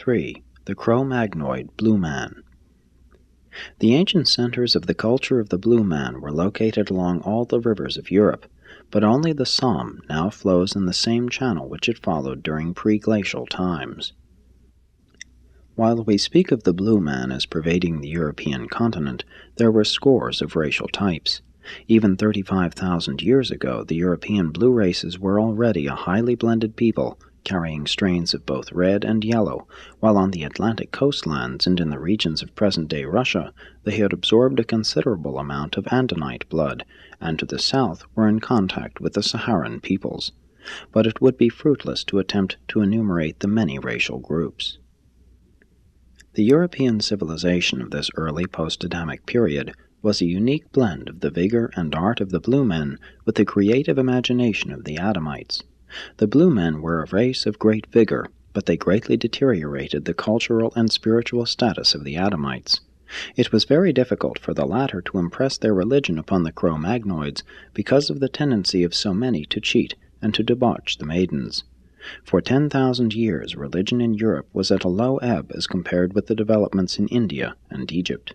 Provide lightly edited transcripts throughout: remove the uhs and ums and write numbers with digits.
3. The CRO-MAGNOID BLUE MAN. The ancient centers of the culture of the Blue Man were located along all the rivers of Europe, but only the Somme now flows in the same channel which it followed during pre-glacial times. While we speak of the Blue Man as pervading the European continent, there were scores of racial types. Even 35,000 years ago, the European blue races were already a highly blended people, carrying strains of both red and yellow, while on the Atlantic coastlands and in the regions of present-day Russia, they had absorbed a considerable amount of Andinite blood, and to the south were in contact with the Saharan peoples. But it would be fruitless to attempt to enumerate the many racial groups. The European civilization of this early post-Adamic period was a unique blend of the vigor and art of the Blue Men with the creative imagination of the Adamites. The Blue Men were a race of great vigor, but they greatly deteriorated the cultural and spiritual status of the Adamites. It was very difficult for the latter to impress their religion upon the Cro-Magnoids because of the tendency of so many to cheat and to debauch the maidens. For 10,000 years religion in Europe was at a low ebb as compared with the developments in India and Egypt.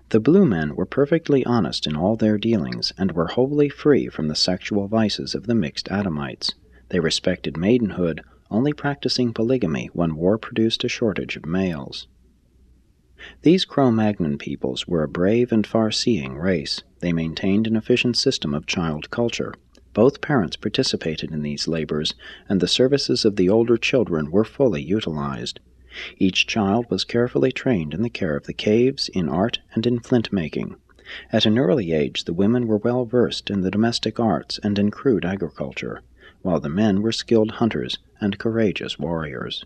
The Blue Men were perfectly honest in all their dealings, and were wholly free from the sexual vices of the mixed Adamites. They respected maidenhood, only practicing polygamy when war produced a shortage of males. These Cro-Magnon peoples were a brave and far-seeing race. They maintained an efficient system of child culture. Both parents participated in these labors, and the services of the older children were fully utilized. Each child was carefully trained in the care of the caves, in art, and in flint-making. At an early age the women were well versed in the domestic arts and in crude agriculture, while the men were skilled hunters and courageous warriors.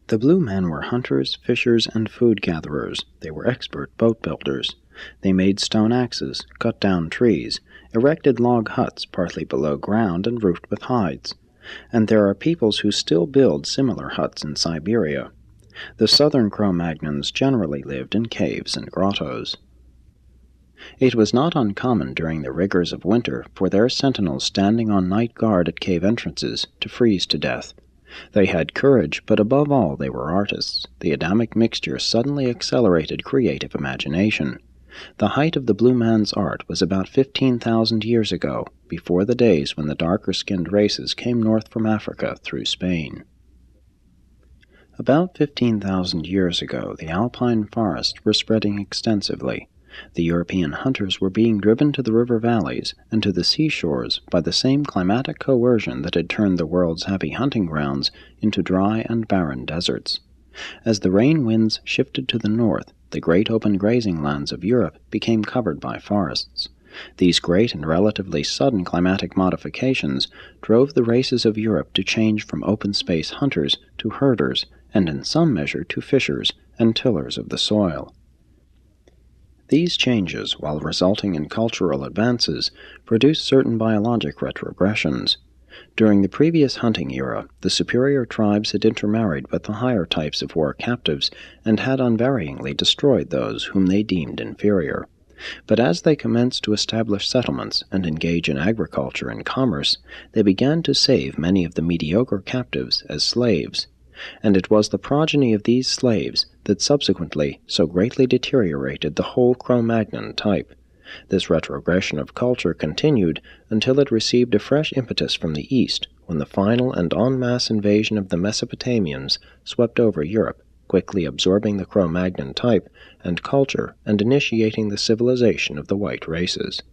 The Blue Men were hunters, fishers, and food-gatherers. They were expert boat-builders. They made stone axes, cut down trees, erected log huts partly below ground and roofed with hides. And there are peoples who still build similar huts in Siberia. The southern Cro-Magnons generally lived in caves and grottos. It was not uncommon during the rigors of winter for their sentinels standing on night guard at cave entrances to freeze to death. They had courage, but above all they were artists. The Adamic mixture suddenly accelerated creative imagination. The height of the Blue Man's art was about 15,000 years ago, before the days when the darker-skinned races came north from Africa through Spain. About 15,000 years ago, the alpine forests were spreading extensively. The European hunters were being driven to the river valleys and to the seashores by the same climatic coercion that had turned the world's happy hunting grounds into dry and barren deserts. As the rain winds shifted to the north, the great open grazing lands of Europe became covered by forests. These great and relatively sudden climatic modifications drove the races of Europe to change from open-space hunters to herders, and in some measure to fishers and tillers of the soil. These changes, while resulting in cultural advances, produced certain biologic retrogressions. During the previous hunting era, the superior tribes had intermarried with the higher types of war captives and had unvaryingly destroyed those whom they deemed inferior. But as they commenced to establish settlements and engage in agriculture and commerce, they began to save many of the mediocre captives as slaves. And it was the progeny of these slaves that subsequently so greatly deteriorated the whole Cro-Magnon type. This retrogression of culture continued until it received a fresh impetus from the east, when the final and en masse invasion of the Mesopotamians swept over Europe, quickly absorbing the Cro-Magnon type and culture and initiating the civilization of the white races.